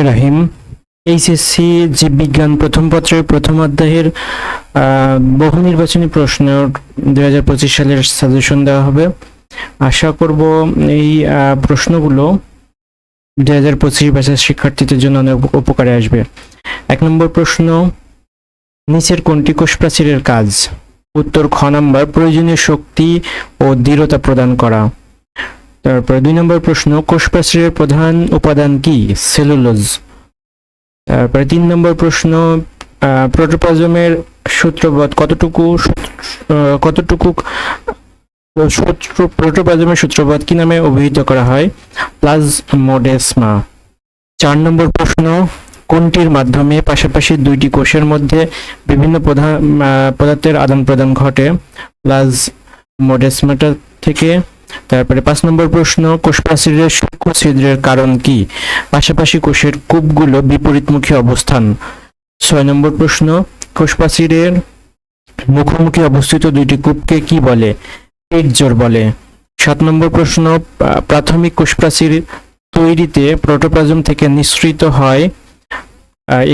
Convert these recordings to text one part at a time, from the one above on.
রাহিম। HSC জীববিজ্ঞান প্রথম পত্রের প্রথম অধ্যায়ের বহু নির্বাচনী প্রশ্ন 2025 সালের সাজেশন দেওয়া হবে। আশা করব এই প্রশ্নগুলো 2025 ব্যাচের শিক্ষার্থীদের জন্য অনেক উপকারে আসবে। 1 নম্বর প্রশ্ন, নিচের কোনটি কোষ প্রাচীরের কাজ? উত্তর খ নাম্বার, প্রয়োজনীয় শক্তি ও দৃঢ়তা প্রদান করা। তারপরে 2 নম্বর প্রশ্ন, কোষ প্রাচীরের প্রধান উপাদান কি? সেলুলোজ। তারপরে 3 নম্বর প্রশ্ন, প্রোটোপ্লাজমের সূত্রপদ কতটুকু প্রোটোপ্লাজমের সূত্রপদ কি নামে অভিহিত করা হয়? প্লাজমোডেসমা। 4 নম্বর প্রশ্ন, কোনটির মাধ্যমে পাশাপাশি দুইটি কোষের মধ্যে বিভিন্ন পদার্থের আদান প্রদান ঘটে? প্লাজমোডেসমাটা থেকে। তারপরে 5 নম্বর প্রশ্ন, কোষ প্রাচীরের সূক্ষ্ম ছিদ্রের কারণ কি? পাশাপাশি কোষের কূপগুলো বিপরীতমুখী অবস্থান। 6 নম্বর প্রশ্ন, কোষ প্রাচীরের মুখোমুখি অবস্থিত দুইটি কূপকে কি বলে? পেট জোড় বলে। 7 নম্বর প্রশ্ন, প্রাথমিক কোষ প্রাচীর তৈরিতে প্রোটোপ্লাজম থেকে নিঃসৃত হয়,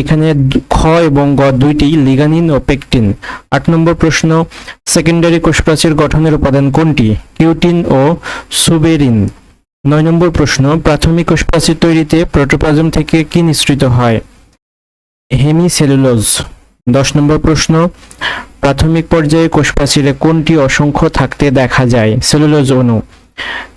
এখানে খ এবং গ দুইটি লিগানিন ও পেকটিন। 8 নম্বর প্রশ্ন, সেকেন্ডারি কোষ প্রাচীর গঠনের উপাদান কোনটি? কিউটিন ও সুবেরিন। 9 নম্বর প্রশ্ন, প্রাথমিক কোষ প্রাচীর তৈরিতে প্রোটোপ্লাজম থেকে কি নিঃসৃত হয়? হেমিসেলুলোজ। 10 নম্বর প্রশ্ন, প্রাথমিক পর্যায়ে কোষ প্রাচীরে কোনটি অসংখ্য থাকতে দেখা যায়? সেলুলোজ অণু।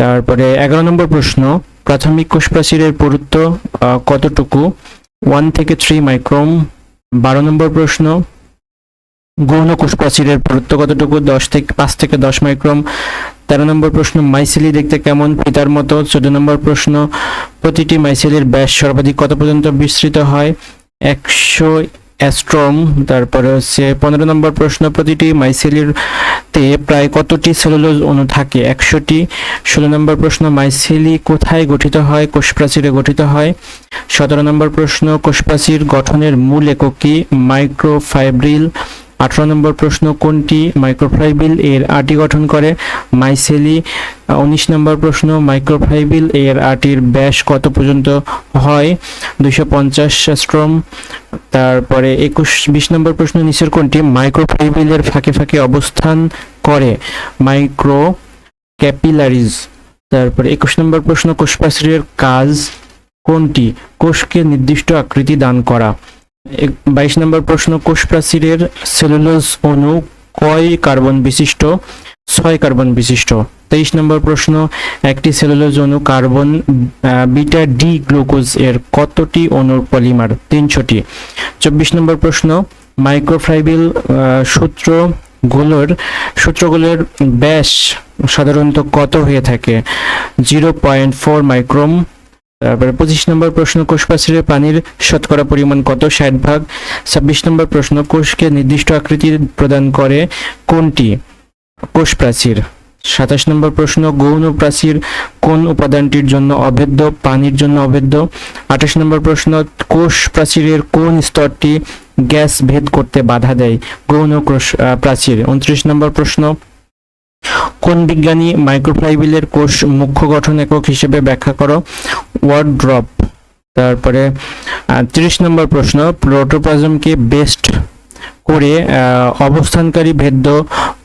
তারপরে 11 নম্বর প্রশ্ন, প্রাথমিক কোষ প্রাচীরের পুরুত্ব কতটুকু? 1 থেকে 3 মাইক্রন। 12 নম্বর প্রশ্ন, গৌণ কোষ প্রাচীরের পুরুত্ব কতটুকু? 5 থেকে 10 মাইক্রন। 13 নম্বর প্রশ্ন, মাইসেলি দেখতে কেমন? ফিতার মতো। 14 নম্বর প্রশ্ন, প্রতিটি মাইসেলের ব্যাস সর্বাধিক কত পর্যন্ত বিস্তৃত হয়? 100 অ্যাস্ট্রম। তারপরে 15 নম্বর প্রশ্ন, প্রতিটি মাইসেলের তে প্রায় কতটি সেলুলোজ অণু থাকে? 100টি। 16 নম্বর প্রশ্ন, মাইসেলি কোথায় গঠিত হয়? কোষ প্রাচীরে গঠিত হয়। 17 নম্বর প্রশ্ন, কোষ প্রাচীর গঠনের মূল একক কি? মাইক্রোফাইব্রিল। 18 নম্বর প্রশ্ন, কোনটি মাইক্রোফাইব্রিল এর আটি গঠন করে? মাইসেলি। 19 নম্বর প্রশ্ন, মাইক্রোফাইব্রিল এর আটির ব্যাস কত পর্যন্ত হয়? 250 অ্যাস্ট্রম। তারপরে 20 নম্বর প্রশ্ন, নিচের কোনটি মাইক্রোফাইব্রিলের ফাঁকে ফাঁকে অবস্থান করে? Micro capillaries. তারপরে 21 নম্বর প্রশ্ন, কোষ প্রাচীরের কাজ কোনটি? কোষকে নির্দিষ্ট আকৃতি দান করা। 22 নম্বর প্রশ্ন, কোষ প্রাচীরের সেলুলোজ অণু কয় কার্বন বিশিষ্ট? 6 কার্বন বিশিষ্ট। 23 নম্বর প্রশ্ন, একটি সেলুলোজ অণু কার্বন বিটা ডি গ্লুকোজ এর কতটি অণুর পলিমার? 300টি। 24 নম্বর প্রশ্ন, মাইক্রোফাইব্রিল সূত্রগুলোর ব্যাস সাধারণত কত হয়ে থাকে? 0.4 মাইক্রন। তারপরে 25 নম্বর প্রশ্ন, কোষ প্রাচীরে পানির শতকরা পরিমাণ কত? 60%। 26 নম্বর প্রশ্ন, কোষকে নির্দিষ্ট আকৃতি প্রদান করে কোনটি? কোষ প্রাচীর। 27 নম্বর প্রশ্ন, গৌণ প্রাচীর কোন উপাদানটির জন্য অভেদ্য? পানির জন্য অভেদ্য। 28 নম্বর প্রশ্ন, কোষ প্রাচীরের কোন স্তরটি গ্যাস ভেদ করতে বাধা দেয়? গৌণ কোষ প্রাচীর। 29 নম্বর প্রশ্ন, কোন বিজ্ঞানী মাইক্রোফাইব্রিলের কোষ মুখ্য গঠন একক হিসেবে ব্যাখ্যা করো? ওয়ার্ড্রপ। তারপরে 30 নম্বর প্রশ্ন, প্রোটোপ্লাজমকে বেস্ট করে অবস্থানকারী ভেদ্য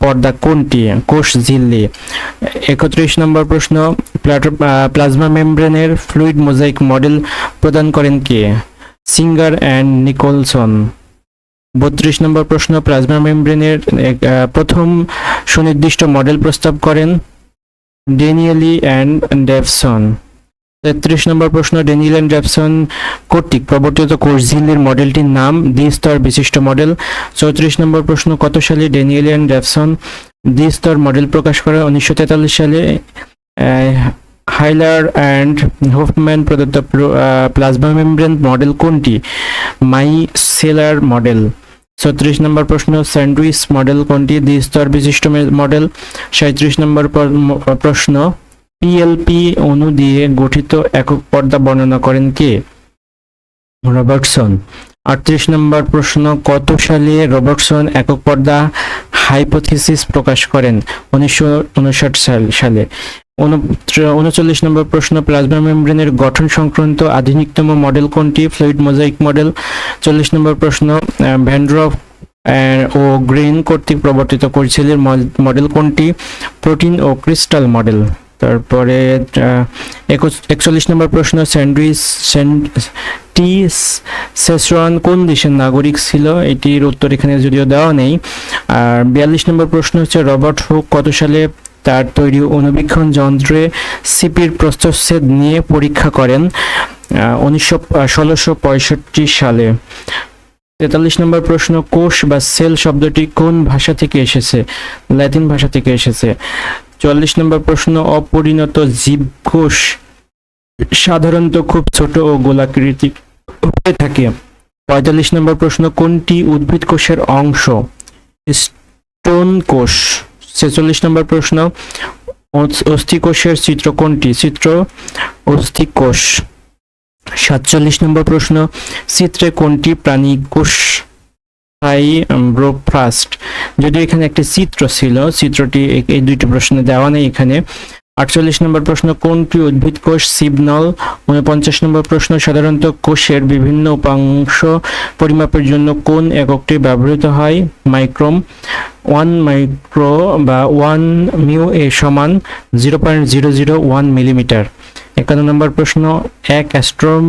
পর্দা কোনটি? কোষ ঝিল্লি। 31 নম্বর প্রশ্ন, প্লাজমা মেমব্রেনের ফ্লুইড মোজাইক মডেল প্রদান করেন কে? Singer and Nicolson. 32 নম্বর প্রশ্ন, প্লাজমা মেমব্রেনের প্রথম সুনির্দিষ্ট মডেল প্রস্তাব করেন ড্যানিয়েলি অ্যান্ড ডেভসন। 33 নম্বর প্রশ্ন, ড্যানিয়েল অ্যান্ড ডেভসন কর্তৃক প্রবর্তিত কোষ ঝিল্লির মডেলটির নাম? দ্বিস্তর বিশিষ্ট মডেল। 34 নম্বর প্রশ্ন, কত সালে ড্যানিয়েল অ্যান্ড ডেভসন দ্বিস্তর মডেল প্রকাশ করে? 1943 সালে। হাইলার অ্যান্ড হোফম্যান প্রদত্ত প্লাজমা মেমব্রেন মডেল কোনটি? Micellar model. 36 নম্বর প্রশ্ন, স্যান্ডউইচ মডেল কোনটি? দ্বিস্তর বিশিষ্ট মডেল। 37 নম্বর প্রশ্ন, পিএলপি অণু দিয়ে গঠিত একক পর্দা বর্ণনা করেন কে? রবার্টসন। 38 নম্বর প্রশ্ন, কত সালে রবার্টসন একক পর্দা হাইপোথিসিস প্রকাশ করেন? 1959 সালে। 39 নম্বর প্রশ্ন, প্লাজমা মেমব্রেনের গঠন সংক্রান্ত আধুনিকতম মডেল কোনটি? Fluid mosaic model. 40 নম্বর প্রশ্ন, ভ্যান ড্রপ ও গ্রেন কর্তৃক প্রবর্তিত করেছিলেন মডেল কোনটি? প্রোটিন ও ক্রিস্টাল মডেল। তারপরে 41 নম্বর প্রশ্ন, টি সেসরন কোন দেশের নাগরিক ছিল? এটির উত্তর এখানে যদিও দেওয়া নেই। আর 42 নম্বর প্রশ্ন হচ্ছে, রবার্ট হুক কত সালে তার তৈরি অণুবীক্ষণ যন্ত্রে সিপির প্রস্থচ্ছেদ নিয়ে পরীক্ষা করেন? 1665 সালে। 43 নম্বর প্রশ্ন, কোষ বা সেল শব্দটি কোন ভাষা থেকে এসেছে? ল্যাটিন ভাষা থেকে এসেছে। 44 নম্বর প্রশ্ন, অপরিণত জীবকোষ সাধারণত খুব ছোট ও গোলাকৃতি হয়ে থাকে। 45 নম্বর প্রশ্ন, কোনটি উদ্ভিদ কোষের অংশ? স্টোন কোষ। 46 নম্বর প্রশ্ন, অস্থিকোষের চিত্র কোনটি? চিত্র অস্থিকোষ। 47 নম্বর প্রশ্ন, চিত্রে কোনটি প্রাণী কোষ? ব্রোফাস্ট। যদিও এখানে একটি চিত্র ছিল, চিত্রটি এই দুইটি প্রশ্নে দেওয়া নেই এখানে। 48 নম্বর প্রশ্ন, কোনটি উদ্ভিদ কোষ? সিবনল। 49 নম্বর প্রশ্ন, সাধারণত কোষের বিভিন্ন উপাংশ পরিমাপের জন্য কোন এককটি ব্যবহৃত হয়? মাইক্রোম। 1 মাইক্রো বা 1 মিউ এ সমান 0.001 মিলিমিটার। 51 নম্বর প্রশ্ন, 1 অ্যাস্ট্রোম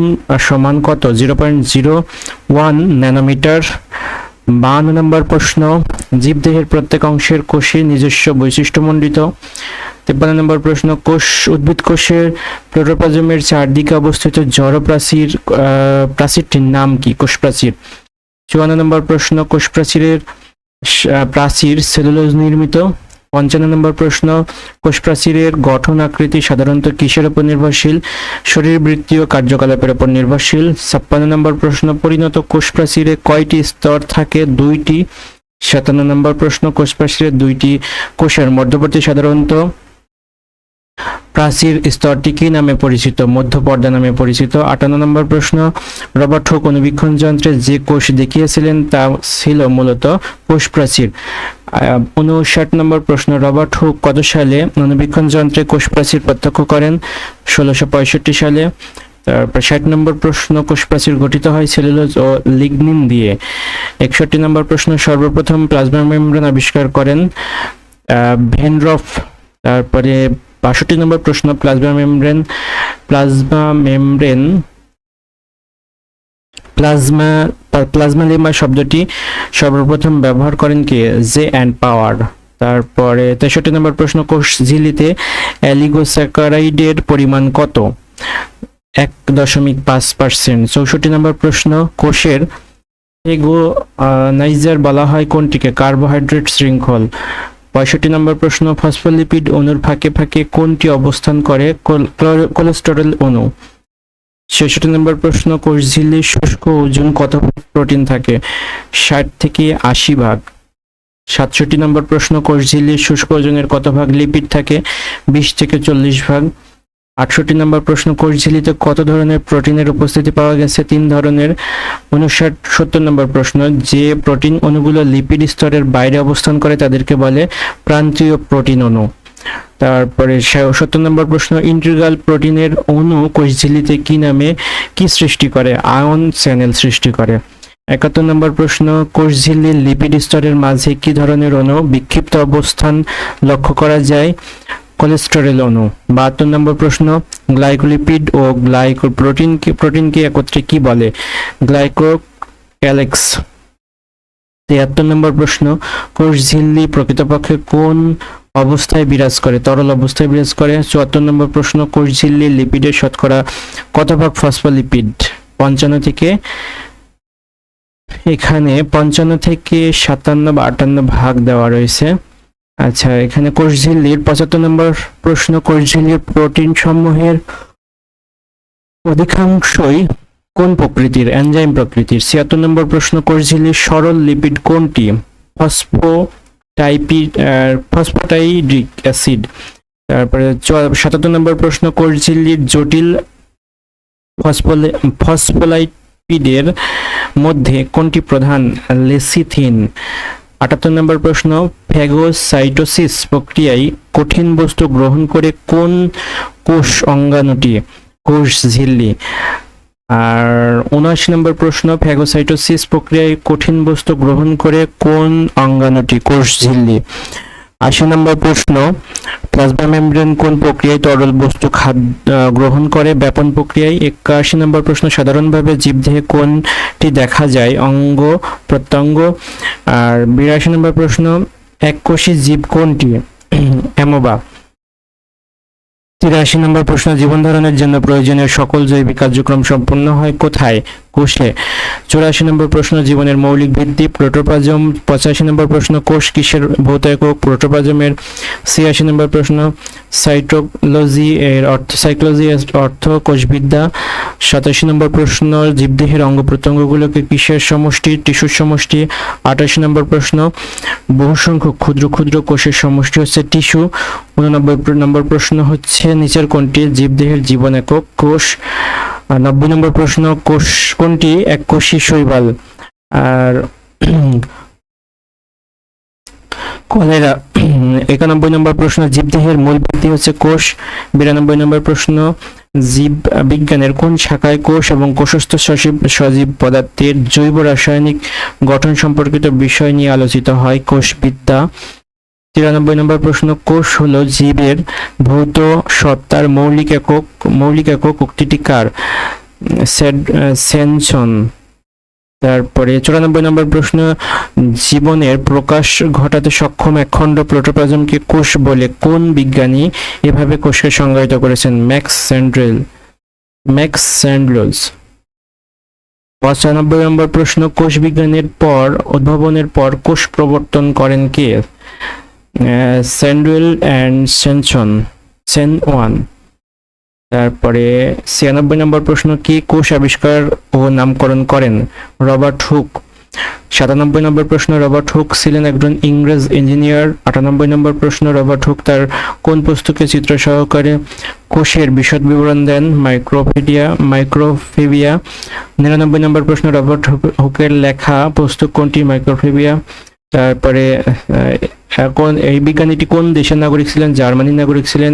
সমান কত? 0.01 ন্যানোমিটার। 52 নম্বর প্রশ্ন, জীবদেহের প্রত্যেক অংশের কোষে নিজস্ব বৈশিষ্ট্যমণ্ডিত। 53 নম্বর প্রশ্ন, উদ্ভিদ কোষের প্রোটোপ্লাজমের চারদিকে অবস্থিত জড় প্রাচীরটির নাম কি? কোষ প্রাচীর। 54 নম্বর প্রশ্ন, কোষ প্রাচীর সেলুলোজ নির্মিত। 55 নম্বর প্রশ্ন, কোষ প্রাচীরের গঠন আকৃতি সাধারণত কিসের উপর নির্ভরশীল? শরীরবৃত্তীয় কার্যকলাপের উপর নির্ভরশীল। 56 নম্বর প্রশ্ন, পরিণত কোষ প্রাচীরে কয়টি স্তর থাকে? 2টি। 57 নম্বর প্রশ্ন, কোষ প্রাচীরের 2টি কোষের মধ্যবর্তী সাধারণত প্রাচীর স্তরটি কি নামে পরিচিত? মধ্যপর্দা নামে পরিচিত। 58 নম্বর প্রশ্ন, রবার্ট হুক অণুবীক্ষণ যন্ত্রে যে কোষ দেখিয়েছিলেন তা ছিল মূলত কোষ প্রাচীর। 59 নম্বর প্রশ্ন, রবার্ট হুক কত সালে অণুবীক্ষণ যন্ত্রে কোষ প্রাচীর প্রত্যক্ষ করেন? 1665 সালে। তারপর 60 নম্বর প্রশ্ন, কোষ প্রাচীর গঠিত হয় সেলুলোজ ও লিগনিন দিয়ে। 61 নম্বর প্রশ্ন, সর্বপ্রথম প্লাজমা মেমব্রেন আবিষ্কার করেন ভ্যান ড্রপ। তারপরে 62 নম্বর প্রশ্ন, প্লাজমা শব্দটি সর্বপ্রথম ব্যবহার করেন কে? জে এন্ড পাওয়ার। তারপরে 63 নম্বর প্রশ্ন, কোষ ঝিল্লিতে অ্যালিগোস্যাকারাইডের পরিমাণ কত? 1.5%। 64 নম্বর প্রশ্ন, কোষের এগোনাইজার বলা হয় কোনটিকে? কার্বোহাইড্রেট শৃঙ্খল। 65 নম্বর প্রশ্ন, ফসফোলিপিড অণুর ফাঁকে ফাঁকে কোনটি অবস্থান করে? কোলেস্টেরল অণু। 66 নম্বর প্রশ্ন, কোষ ঝিল্লির শুষ্ক ওজন কত প্রোটিন থাকে? 60 থেকে 80 ভাগ। 67 নম্বর প্রশ্ন, কোষ ঝিল্লির শুষ্ক ওজনের কত ভাগ লিপিড থাকে? 20 থেকে 40 ভাগ। 68 নম্বর প্রশ্ন, কোষ ঝিল্লিতে কত ধরনের প্রোটিনের উপস্থিতি পাওয়া গেছে? 3 ধরনের। 70 নম্বর প্রশ্ন, যে প্রোটিন অণুগুলো লিপিড স্তরের বাইরে অবস্থান করে তাদেরকে বলে প্রান্তীয় প্রোটিন অণু। তারপরে 70 নম্বর প্রশ্ন, ইন্টিগ্রাল প্রোটিনের অণু কোষ ঝিল্লিতে কি সৃষ্টি করে? আয়ন চ্যানেল সৃষ্টি করে। 71 নম্বর প্রশ্ন, কোষ ঝিল্লির লিপিড স্তরের মাঝে কি ধরনের অণু বিক্ষিপ্ত অবস্থান লক্ষ্য করা যায়? কোলেস্টেরল অণু। 72 নম্বর প্রশ্ন, গ্লাইকোলিপিড ও প্রোটিনকে একত্রে কি বলে? গ্লাইকোক্যালেক্স। 73 নম্বর প্রশ্ন, কোষ ঝিল্লি প্রকৃতপক্ষে কোন অবস্থায় বিরাজ করে? তরল অবস্থায় বিরাজ করে। 74 নম্বর প্রশ্ন, কোষ ঝিল্লির লিপিডের শতকরা কত ভাগ ফসফোলিপিড? 55 থেকে এখানে 55 থেকে 57 বা 58 ভাগ দেওয়া রয়েছে। আচ্ছা, এখানে কোষ ঝিল্লির 75 নম্বর প্রশ্ন, কোষ ঝিল্লির প্রোটিন সমূহের অধিকাংশই কোন প্রকৃতির? এনজাইম প্রকৃতির। 76 নম্বর প্রশ্ন, কোষ ঝিল্লির সরল লিপিড কোনটি? ফসফোটাইডিক অ্যাসিড। তারপরে 77 নম্বর প্রশ্ন, কোষ ঝিল্লির জটিল ফসফোলাইপিডের মধ্যে কোনটি প্রধান? লেসিথিন। 78 নম্বর প্রশ্ন, ফ্যাগোসাইটোসিস প্রক্রিয়ায় কঠিন বস্তু গ্রহণ করে কোন কোষ অঙ্গাণুটি? কোষ ঝিল্লি। আর ৭৯ নম্বর প্রশ্ন, ফ্যাগোসাইটোসিস প্রক্রিয়ায় কঠিন বস্তু গ্রহণ করে কোন অঙ্গাণুটি? কোষ ঝিল্লি। ৮০ নম্বর প্রশ্ন, প্লাজমা মেমব্রেন কোন প্রক্রিয়ায় তরল বস্তু গ্রহণ করে? ব্যাপন প্রক্রিয়ায়। ৮১ নম্বর প্রশ্ন, সাধারণভাবে জীবদেহে কোনটি দেখা যায়? অঙ্গ প্রত্যঙ্গ। আর ৮২ নম্বর প্রশ্ন, এককোষী জীব কোনটি? অ্যামোবা। ৮৩ নম্বর প্রশ্ন, জীবন ধারণের জন্য প্রয়োজনীয় সকল জৈবিক কার্যক্রম সম্পন্ন হয় কোথায়? কোষে। ৮৪ নম্বর প্রশ্ন, জীবনের মৌলিক ভিত্তি প্রোটোপ্লাজম। ৮৫ নম্বর প্রশ্ন, কোষ কিসের ভৌত একক? প্রোটোপ্লাজমের। ৮৬ নম্বর প্রশ্ন, সাইটোলজি এর অর্থ কোষবিদ্যা। ৮৭ নম্বর প্রশ্ন, জীবদেহের অঙ্গ প্রত্যঙ্গগুলোকে কিসের সমষ্টি? টিস্যুর সমষ্টি। ২৮ নম্বর প্রশ্ন, বহুসংখ্যক ক্ষুদ্র ক্ষুদ্র কোষের সমষ্টি হচ্ছে টিস্যু। ৮৯ নম্বর প্রশ্ন হচ্ছে নিচের কোনটি জীবদেহের জীবন একক? কোষ। ৯০ নম্বর প্রশ্ন, কোষ কোনটি এককোষী শৈবাল? আর কলেরা। ৯১ নম্বর প্রশ্ন, জীবদেহের মূল ভিত্তি হচ্ছে কোষ। ৯২ নম্বর প্রশ্ন, জীব বিজ্ঞানের কোন শাখায় কোষ এবং কোষস্থ সজীব পদার্থের জৈব রাসায়নিক গঠন সম্পর্কিত বিষয় নিয়ে আলোচিত হয়? কোষবিদ্যা। ৯৩ নম্বর প্রশ্ন, কোষ হলো জীবের ভৌত সত্তার মৌলিক একক উক্তিটি কার? সেনসন। তারপরে ৯৪ নম্বর প্রশ্ন, জীবনের প্রকাশ ঘটাতে সক্ষম একখণ্ড প্রোটোপ্লাজমকে কোষ বলে কোন বিজ্ঞানী এভাবে কোষকে সংজ্ঞায়িত করেছেন? Max sandals. ৯৫ নম্বর প্রশ্ন, কোষ বিজ্ঞানের উদ্ভাবনের পর কোষ প্রবর্তন করেন কে? স্যান্ডেল অ্যান্ড সেন ওয়ান। তারপরে ৯৬ নম্বর প্রশ্ন, কে কোষ আবিষ্কার ও নামকরণ করেন? Robert Hooke. ৯৭ নম্বর প্রশ্ন, রবার্ট হুক ছিলেন একজন ইংরেজ ইঞ্জিনিয়ার। ৯৮ নম্বর প্রশ্ন, রবার্ট হুক তার কোন পুস্তকে চিত্র সহকারে কোষের বিশদ বিবরণ দেন? মাইক্রোফেবিয়া। ৯৯ নম্বর প্রশ্ন, রবার্ট হুকের লেখা পুস্তক কোনটি? মাইক্রোফেবিয়া। তারপরে এখন এই বিজ্ঞানীটি কোন দেশের নাগরিক ছিলেন? জার্মানির নাগরিক ছিলেন।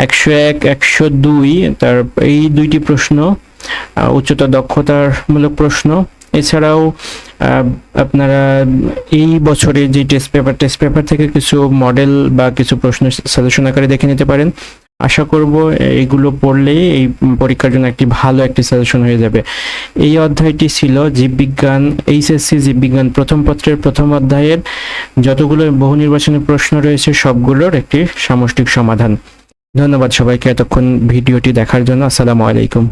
১০১, ১০২ তার এই দুইটি প্রশ্ন উচ্চতর দক্ষতার মূলক প্রশ্ন। এছাড়াও আপনারা এই বছরে যে টেস্ট পেপার থেকে কিছু মডেল বা কিছু প্রশ্ন সাজেশন আকারে দেখে নিতে পারেন। আশা করব এইগুলো পড়লেই এই পরীক্ষার জন্য ভালো একটি সাজেশন হয়ে যাবে। এই অধ্যায়টি ছিল জীববিজ্ঞান, এইচএসসি জীববিজ্ঞান প্রথম পত্রের প্রথম অধ্যায়ের যতগুলো বহু নির্বাচনী প্রশ্ন রয়েছে সবগুলোর একটি সামষ্টিক সমাধান। ধন্যবাদ সবাইকে এতক্ষণ ভিডিওটি দেখার জন্য। আসসালামু আলাইকুম।